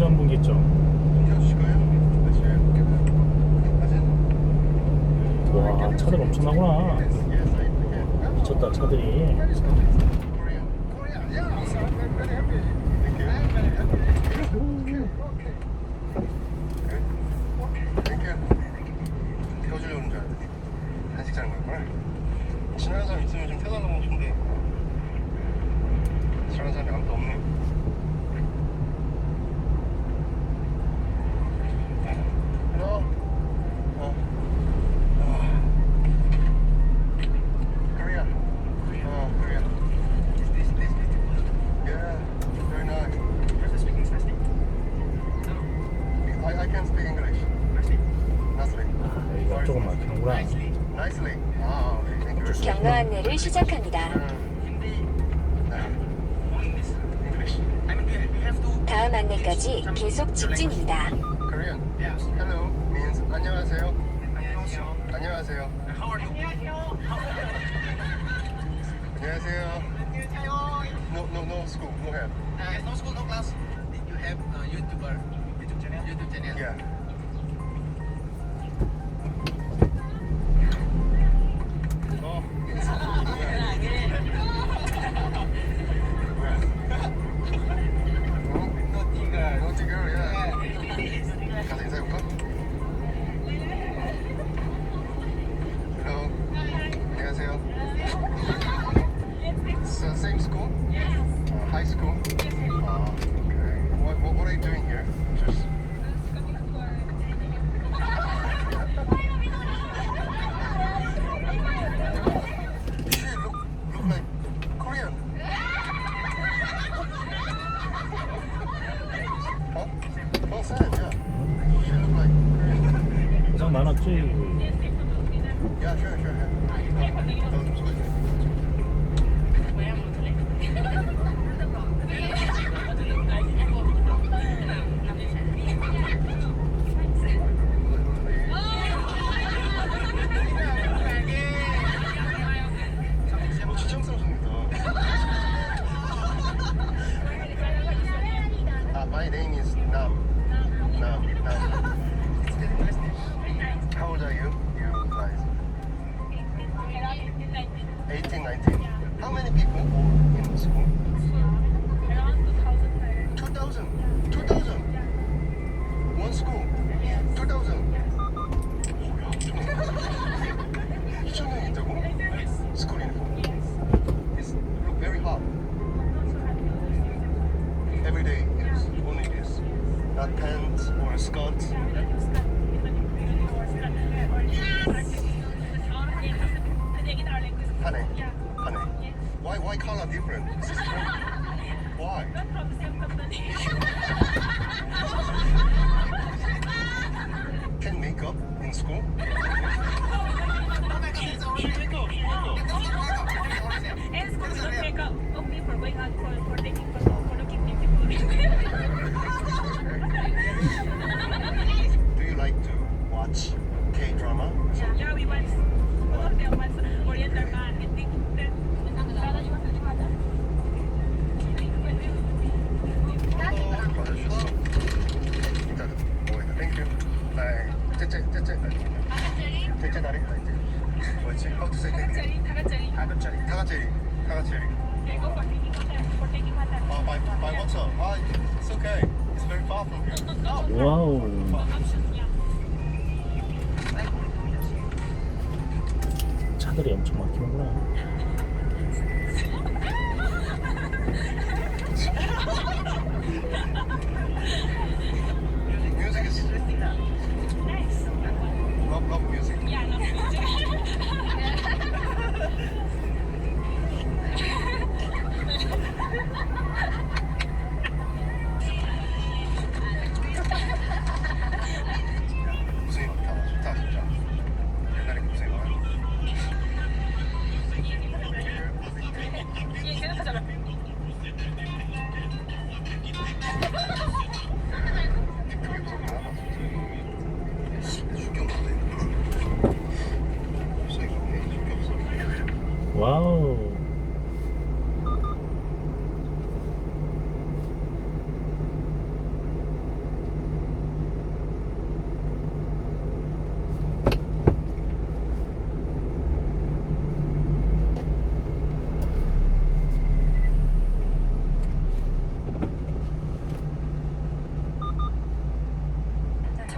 전분기점. 와, 차들 엄청나구나. 미쳤다, 차들이. 태워주려는 줄 알았더니 한식 자는 거였구나. 지나가는 사람 있으면 좀 태워달라고 싶은데 지나가는 사람이 아무도 없네. Hello? Korea. Korea. This beautiful. Yeah, very nice. You're also speaking Spanish? No. I can speak English. Nicely. 여기가 조금 막히는구나. Nicely. Ah, okay. Thank you. 경로 안내를 시작합니다. English. 다음 안내까지 계속 직진입니다. Korean. Hello means 안녕하세요. 안녕하세요. How are you? 안녕하세요. No school, no help. No school, no class. Did you have a YouTuber? YouTube channel? Yeah. 어. Naughty girl. Naughty girl, yeah. 가서 인사해볼까? Hello. 안녕하세요. It's same school? High school? Okay. What are you doing here? Just... She look like Korean. Huh? Well said, yeah. She look like Korean. 가장 많았지. Yeah, sure, yeah. 좀 소개 좀. My name is Nam. How old are you? You guys? 18, 19. How many people in school? 2,000. 2,000. One school. 2,000. 2,000명 있다고? School uniform. It's look very hard. Every day is only this. Not pants or skirt. Honey. Why color different? This is strange. Why? Can makeup in school? En school, we don't make up only for going out for taking for looking beautiful. Do you like to watch K-drama? Yeah, we watch all of them once Oriental man and they 맞아주셨어. 인사도 뭐야? 땡큐. 째째 다리? 뭐였지? How to say thank you? 타가체리. They go for taking water. By water. It's okay. It's very far from here. 와우. 차들이 엄청 막히는구나. Music is Nice. love music. Yeah, no. 고생이 많다. 좋다 진짜. 옛날에 고생이 많아. Yeah,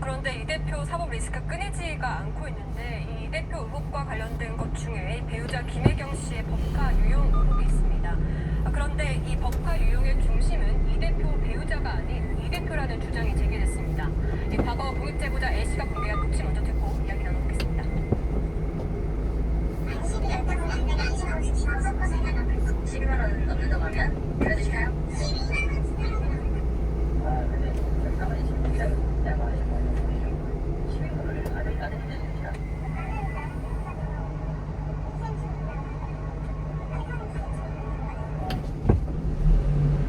그런데 이 대표 사법 리스크가 끊이지가 않고 있는데 이 대표 의혹과 관련된 것 중에 배우자 김혜경 씨의 법화 유용 의혹이 있습니다. 그런데 이 법화 유용의 중심은 이 대표 배우자가 아닌 이 대표라는 주장이 제기됐습니다. 과거 공익제보자 A씨가 공개한 녹취 먼저 듣고 이야기 나눠보겠습니다. 당신이 알다고 남녀가 이상한 수치로 섞어서 해나가면 11만 원 넘는다고 하면 들어주실까요? 12만 원 근데 가만히 있으면 내가 말하지 말고 12만 원을 안 해주십니다.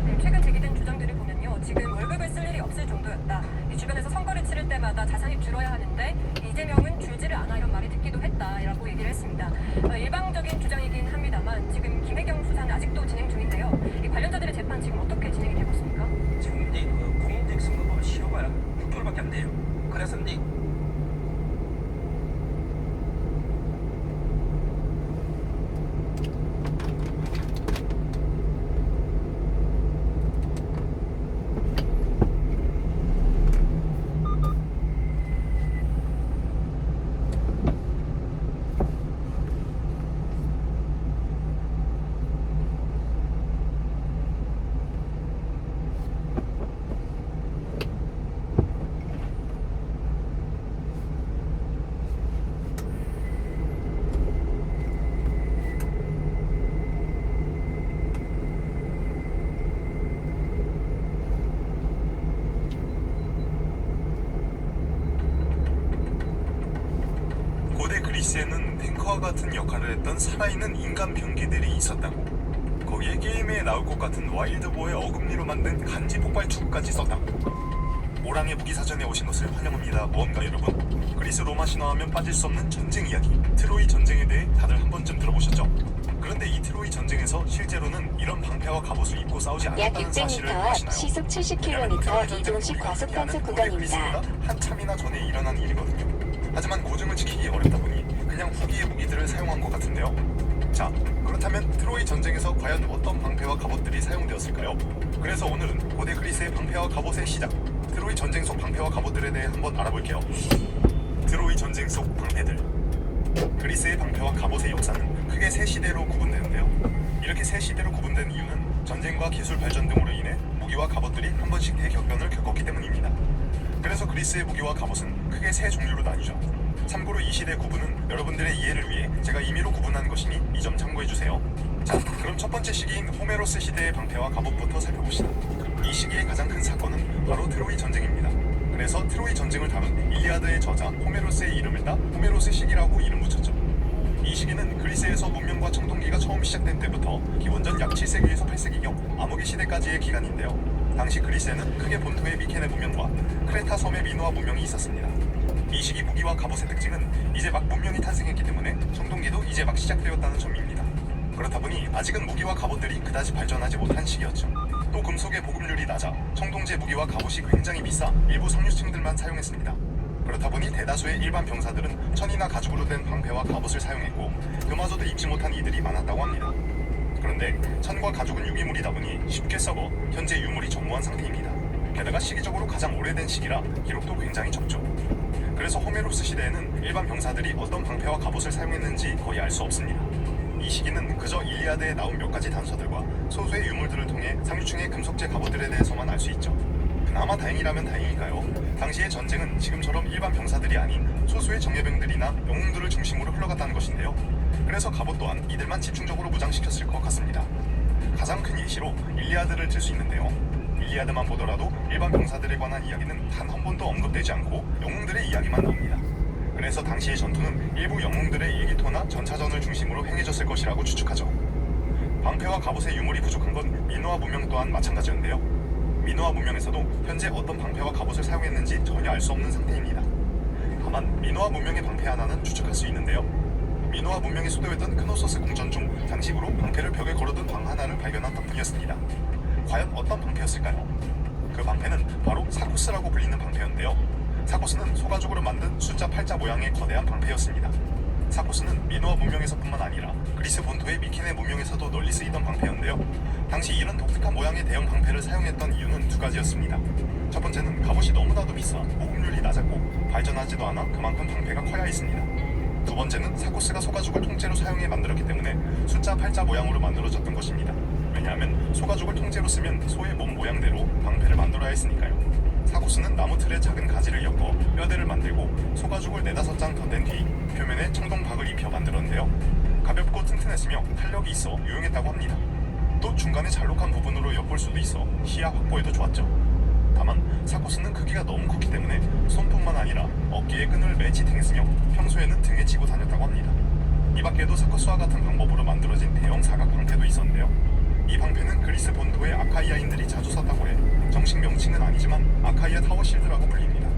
네, 최근 제기된 주장들을 보면요. 지금 월급을 쓸 일이 없을 정도였다. 이 주변에서 선거를 치를 때마다 자산이 줄어야 하는데 이재명은 줄지를 않아 이런 말이 듣기도 했다라고 얘기를 했습니다. 일방적인 주장이긴 합니다만 지금 김혜경 수사는 아직도 진행 중인데요. 이 관련자들의 재판 지금 어떻게 진행이 되고 있습니까? 지금 근데 그 공익선거법을 시효가 6개월밖에 안 돼요. 그래서 근데 고대 그리스에는 탱커와 같은 역할을 했던 살아있는 인간 병기들이 있었다고. 거기에 게임에 나올 것 같은 와일드보의 어금니로 만든 간지 폭발투구까지 썼다고. 오랑의 무기사전에 오신 것을 환영합니다. 뭔가 여러분? 그리스 로마 신화하면 빠질 수 없는 전쟁 이야기, 트로이 전쟁에 대해 다들 한 번쯤 들어보셨죠? 그런데 이 트로이 전쟁에서 실제로는 이런 방패와 갑옷을 입고 싸우지 약 않았다는 사실을 600m 앞 아시나요? 시속 70km 이동식 과속 단속 구간입니다. 한참이나 전에 일어난 일이거든요. 하지만 고증을 지키기 어렵다 보니 그냥 후기의 무기들을 사용한 것 같은데요. 자, 그렇다면 트로이 전쟁에서 과연 어떤 방패와 갑옷들이 사용되었을까요? 그래서 오늘은 고대 그리스의 방패와 갑옷의 시작, 트로이 전쟁 속 방패와 갑옷들에 대해 한번 알아볼게요. 트로이 전쟁 속 방패들. 그리스의 방패와 갑옷의 역사는 크게 세 시대로 구분되는데요. 이렇게 세 시대로 구분된 이유는 전쟁과 기술 발전 등으로 인해 무기와 갑옷들이 한 번씩 대격변을 겪었기 때문입니다. 그래서 그리스의 무기와 갑옷은 크게 세 종류로 나뉘죠. 참고로 이 시대 구분은 여러분들의 이해를 위해 제가 임의로 구분한 것이니 이 점 참고해주세요. 자, 그럼 첫 번째 시기인 호메로스 시대의 방패와 갑옷부터 살펴봅시다. 이 시기의 가장 큰 사건은 바로 트로이 전쟁입니다. 그래서 트로이 전쟁을 다룬 일리아드의 저자 호메로스의 이름을 따 호메로스 시기라고 이름 붙였죠. 이 시기는 그리스에서 문명과 청동기가 처음 시작된 때부터 기원전 약 7세기에서 8세기경 암흑의 시대까지의 기간인데요. 당시 그리스에는 크게 본토의 미케네 문명과 크레타 섬의 미노아 문명이 있었습니다. 이 시기 무기와 갑옷의 특징은 이제 막 문명이 탄생했기 때문에 청동기도 이제 막 시작되었다는 점입니다. 그렇다 보니 아직은 무기와 갑옷들이 그다지 발전하지 못한 시기였죠. 또 금속의 보급률이 낮아 청동제 무기와 갑옷이 굉장히 비싸 일부 상류층들만 사용했습니다. 그렇다 보니 대다수의 일반 병사들은 천이나 가죽으로 된 방패와 갑옷을 사용했고 그마저도 입지 못한 이들이 많았다고 합니다. 그런데 천과 가죽은 유기물이다 보니 쉽게 썩어 현재 유물이 전무한 상태입니다. 게다가 시기적으로 가장 오래된 시기라 기록도 굉장히 적죠. 그래서 호메로스 시대에는 일반 병사들이 어떤 방패와 갑옷을 사용했는지 거의 알 수 없습니다. 이 시기는 그저 일리아드에 나온 몇 가지 단서들과 소수의 유물들을 통해 상류층의 금속제 갑옷들에 대해서만 알 수 있죠. 그나마 다행이라면 다행일까요? 당시의 전쟁은 지금처럼 일반 병사들이 아닌 소수의 정예병들이나 영웅들을 중심으로 흘러갔다는 것인데요. 그래서 갑옷 또한 이들만 집중적으로 무장시켰을 것 같습니다. 가장 큰 예시로 일리아드를 들 수 있는데요. 일리아드만 보더라도 일반 병사들에 관한 이야기는 단 한 번도 언급되지 않고 영웅들의 이야기만 나옵니다. 그래서 당시의 전투는 일부 영웅들의 일기토나 전차전을 중심으로 행해졌을 것이라고 추측하죠. 방패와 갑옷의 유물이 부족한 건 미노아 문명 또한 마찬가지였는데요. 미노아 문명에서도 현재 어떤 방패와 갑옷을 사용했는지 전혀 알 수 없는 상태입니다. 다만 미노아 문명의 방패 하나는 추측할 수 있는데요. 미노아 문명이 수도였던 크노소스 궁전 중 장식으로 방패를 벽에 걸어둔 방 하나를 발견한 덕분이었습니다. 과연 어떤 방패였을까요? 그 방패는 바로 사코스라고 불리는 방패였는데요. 사코스는 소가죽으로 만든 숫자 8자 모양의 거대한 방패였습니다. 사코스는 미노아 문명에서뿐만 아니라 그리스 본토의 미케네 문명에서도 널리 쓰이던 방패였는데요. 당시 이런 독특한 모양의 대형 방패를 사용했던 이유는 두 가지였습니다. 첫 번째는 갑옷이 너무나도 비싸 보급률이 낮았고 발전하지도 않아 그만큼 방패가 커야 했습니다. 두 번째는 사코스가 소가죽을 통째로 사용해 만들었기 때문에 숫자 8자 모양으로 만들어졌던 것입니다. 왜냐하면 소가죽을 통째로 쓰면 소의 몸 모양대로 방패를 만들어야 했으니까요. 사코스는 나무 틀에 작은 가지를 엮어 뼈대를 만들고 소가죽을 4-5장 덧댄 뒤 표면에 청동박을 입혀 만들었는데요. 가볍고 튼튼했으며 탄력이 있어 유용했다고 합니다. 또 중간에 잘록한 부분으로 엿볼 수도 있어 시야 확보에도 좋았죠. 다만 사코스는 크기가 너무 컸기 때문에 손뿐만 아니라 어깨에 끈을 매치팅했으며 평소에는 등에 지고 다녔다고 합니다. 이 밖에도 사코스와 같은 방법으로 만들어진 대형 사각 방패도 있었는데요. 이 방패는 그리스 본토의 아카이아인들이 자주 썼다고 해 정식 명칭은 아니지만 아카이아 타워 실드라고 불립니다.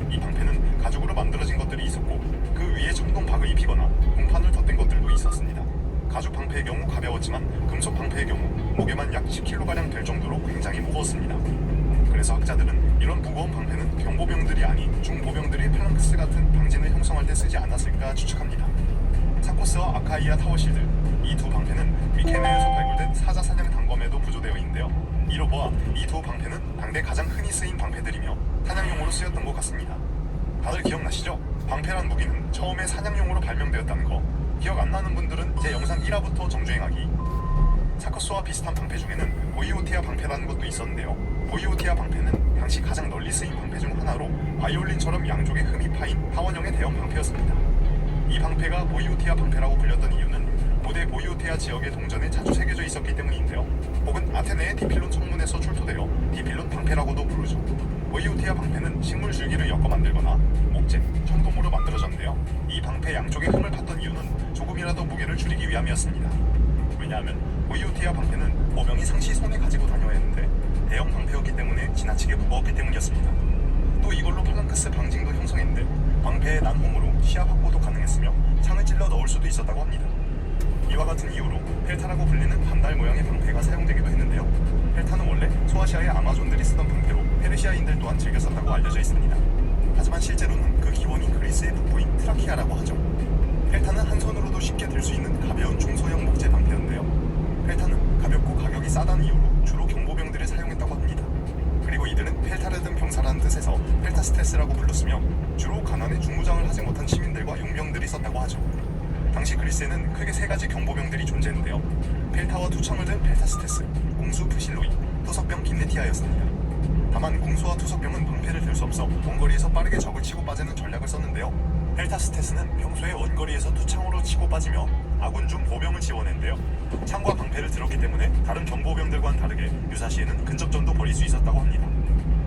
이 방패는 가죽으로 만들어진 것들이 있었고 그 위에 청동박을 입히거나 공판을 덧댄 것들도 있었습니다. 가죽 방패의 경우 가벼웠지만 금속 방패의 경우 무게만 약 10kg가량 될 정도로 굉장히 무거웠습니다. 그래서 학자들은 이런 무거운 방패는 경보병들이 아닌 중보병들이 팔랑크스 같은 방진을 형성할 때 쓰지 않았을까 추측합니다. 사코스와 아카이아 타워실드, 이 두 방패는 미케네에서 발굴된 사자 사냥 단검에도 부조되어 있는데요. 이로 보아 이 두 방패는 당대 가장 흔히 쓰인 방패들이며 사냥용으로 쓰였던 것 같습니다. 다들 기억나시죠? 방패란 무기는 처음에 사냥용으로 발명되었다는 거. 기억 안 나는 분들은 제 영상 1화부터 정주행하기. 사코스와 비슷한 방패 중에는 보이오티아 방패라는 것도 있었는데요. 보이오티아 방패는 당시 가장 널리 쓰인 방패 중 하나로 바이올린처럼 양쪽에 흠이 파인 타원형의 대형 방패였습니다. 이 방패가 보이오티아 방패라고 불렸던 이유는 고대 보이오티아 지역의 동전에 자주 새겨져 있었기 때문인데요. 혹은 아테네의 디필론 성문에서 출토되어 디필론 방패라고도 부르죠. 보이오티아 방패는 식물 줄기를 엮어 만들거나 목재, 청동으로 만들어졌는데요. 이 방패 양쪽에 흠을 팠던 이유는 조금이라도 무게를 줄이기 위함이었습니다. 왜냐하면 보이오티아 방패는 보병이 상시 손에 가지고 다녀야 했는데 대형 방패였기 때문에 지나치게 무거웠기 때문이었습니다. 또 이걸로 팔랑크스 방징도 형성했는데 방패의 난홈으로 시야 확보도 가능했으며 창을 찔러 넣을 수도 있었다고 합니다. 이와 같은 이유로 펠타라고 불리는 반달 모양의 방패가 사용되기도 했는데요. 펠타는 원래 소아시아의 아마존들이 쓰던 방패로 페르시아인들 또한 즐겨 썼다고 알려져 있습니다. 하지만 실제로는 그 기원이 그리스의 북부인 트라키아라고 하죠. 펠타는 한 손으로도 쉽게 들 수 있는 가벼운 중소형 목재 방패였는데요. 펠타는 가볍고 가격이 싸다는 이유로 주로 경보병들이 사용했다고 합니다. 그리고 이들은 펠타를 든 병사라는 뜻에서 펠타스테스라고 불렀으며 주로 가난해 중무장을 하지 못한 시민들과 용병들이 썼다고 하죠. 당시 그리스에는 크게 세 가지 경보병들이 존재했는데요. 펠타와 투창을 든 펠타스테스, 공수 프실로이, 투석병 긴네티아였습니다. 다만 공수와 투석병은 방패를 들 수 없어 원거리에서 빠르게 적을 치고 빠지는 전략을 썼는데요. 펠타스테스는 평소에 원거리에서 투창으로 치고 빠지며 아군 중 보병을 지원했는데요. 창과 방패를 들었기 때문에 다른 경보병들과는 다르게 유사시에는 근접전도 벌일 수 있었다고 합니다.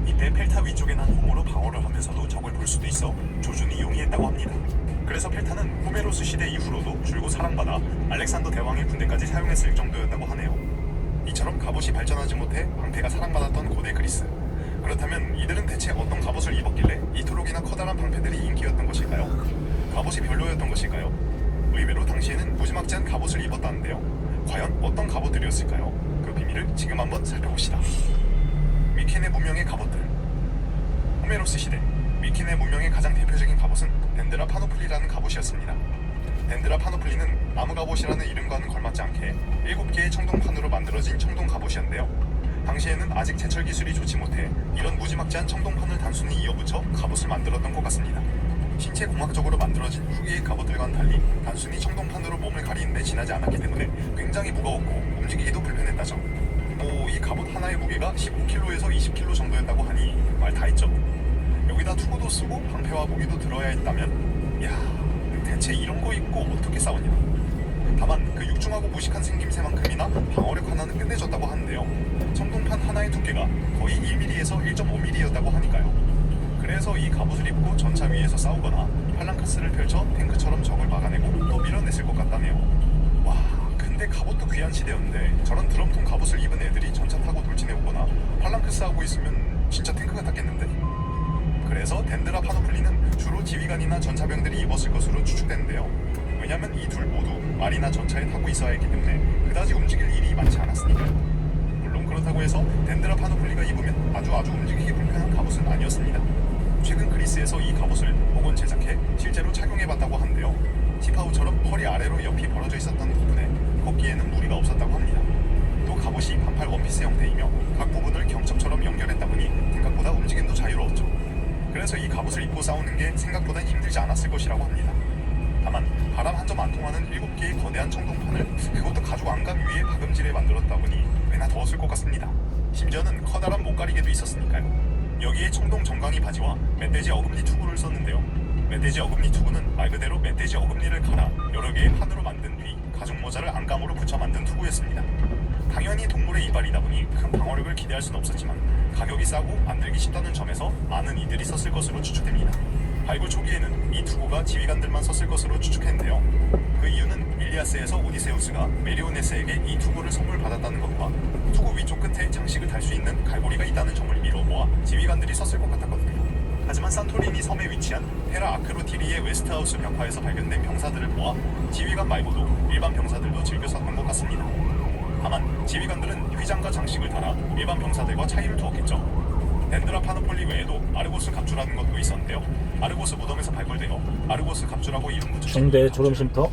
이때 펠타 위쪽에 난 홈으로 방어를 하면서도 적을 볼 수도 있어 조준이 용이했다고 합니다. 그래서 펠타는 호메로스 시대 이후로도 줄곧 사랑받아 알렉산더 대왕의 군대까지 사용했을 정도였다고 하네요. 이처럼 갑옷이 발전하지 못해 방패가 사랑받았던 고대 그리스. 그렇다면 이들은 대체 어떤 갑옷을 입었길래 이토록이나 커다란 방패들이 인기였던 것일까요? 갑옷이 별로였던 것일까요? 의외로 당시에는 무지막지한 갑옷을 입었다는데요. 과연 어떤 갑옷들이었을까요? 그 비밀을 지금 한번 살펴봅시다. 미케네 문명의 갑옷들. 호메로스 시대 미케네 문명의 가장 대표적인 갑옷은 덴드라 파노플리라는 갑옷이었습니다. 덴드라 파노플리는 나무 갑옷이라는 이름과는 걸맞지 않게 7개의 청동판으로 만들어진 청동 갑옷이었는데요. 당시에는 아직 제철 기술이 좋지 못해 이런 무지막지한 청동판을 단순히 이어붙여 갑옷을 만들었던 것 같습니다. 신체 공학적으로 만들어진 후기의 갑옷들과는 달리 단순히 청동판으로 몸을 가리는 데 지나지 않았기 때문에 굉장히 무거웠고 움직이기도 불편했다죠. 이 갑옷 하나의 무게가 15kg에서 20kg 정도였다고 하니 말 다 했죠. 여기다 투구도 쓰고 방패와 무기도 들어야 했다면 대체 이런 거 입고 어떻게 싸웠냐. 다만 그 육중하고 무식한 생김새만큼이나 방어력 하나는 끝내줬다고 하는데요. 청동판 하나의 두께가 거의 1mm에서 1.5mm였다고 하니까요. 그래서 이 갑옷을 입고 전차 위에서 싸우거나 팔랑크스를 펼쳐 탱크처럼 적을 막아내고 또 밀어냈을 것 같다네요. 와, 근데 갑옷도 귀한 시대였는데 저런 드럼통 갑옷을 입은 애들이 전차 타고 돌진해오거나 팔랑크스 하고 있으면 진짜 탱크 같았겠는데? 그래서 덴드라 파노플리는 주로 지휘관이나 전차병들이 입었을 것으로 추측되는데요. 왜냐면 이 둘 모두 말이나 전차에 타고 있어야 했기 때문에 그다지 움직일 일이 많지 않았으니까요. 물론 그렇다고 해서 덴드라 파노플리가 입으면 아주 움직이기 불편한 갑옷은 아니었습니다. 최근 그리스에서 이 갑옷을 복원 제작해 실제로 착용해봤다고 하는데요. 티파우처럼 허리 아래로 옆이 벌어져 있었던 덕분에 걷기에는 무리가 없었다고 합니다. 또 갑옷이 반팔 원피스 형태이며 각 부분을 경첩처럼 연결했다 보니 생각보다 움직임도 자유로웠죠. 그래서 이 갑옷을 입고 싸우는 게 생각보다 힘들지 않았을 것이라고 합니다. 다만 바람 한 점 안 통하는 7개의 거대한 청동판을 그것도 가죽 안감 위에 박음질에 만들었다 보니 꽤나 더웠을 것 같습니다. 심지어는 커다란 목가리개도 있었으니까요. 여기에 청동 정강이 바지와 멧돼지 어금니 투구를 썼는데요. 멧돼지 어금니 투구는 말 그대로 멧돼지 어금니를 갈아 여러 개의 판으로 만든 뒤 가죽 모자를 안감으로 붙여 만든 투구였습니다. 당연히 동물의 이발이다 보니 큰 방어력을 기대할 수는 없었지만 가격이 싸고 만들기 쉽다는 점에서 많은 이들이 썼을 것으로 추측됩니다. 발굴 초기에는 이 투구가 지휘관들만 썼을 것으로 추측했는데요. 그 이유는 일리아스에서 오디세우스가 메리오네스에게 이 투구를 선물 받았다는 것과 투구 위쪽 끝에 장식을 달 수 있는 갈고리가 있다는 점을 미뤄 모아 지휘관들이 썼을 것 같았거든요. 하지만 산토리니 섬에 위치한 페라 아크로티리의 웨스트하우스 벽화에서 발견된 병사들을 보아 지휘관 말고도 일반 병사들도 즐겨 썼던 것 같습니다. 다만 지휘관들은 휘장과 장식을 달아 일반 병사들과 차이를 두었겠죠. 덴드라 파노폴리 외에도 아르고스 갑주라는 것도 있었는데요. 아르고스 무덤에서 발굴되어 아르고스 갑주라고 이름 붙여 중대 졸음쉼터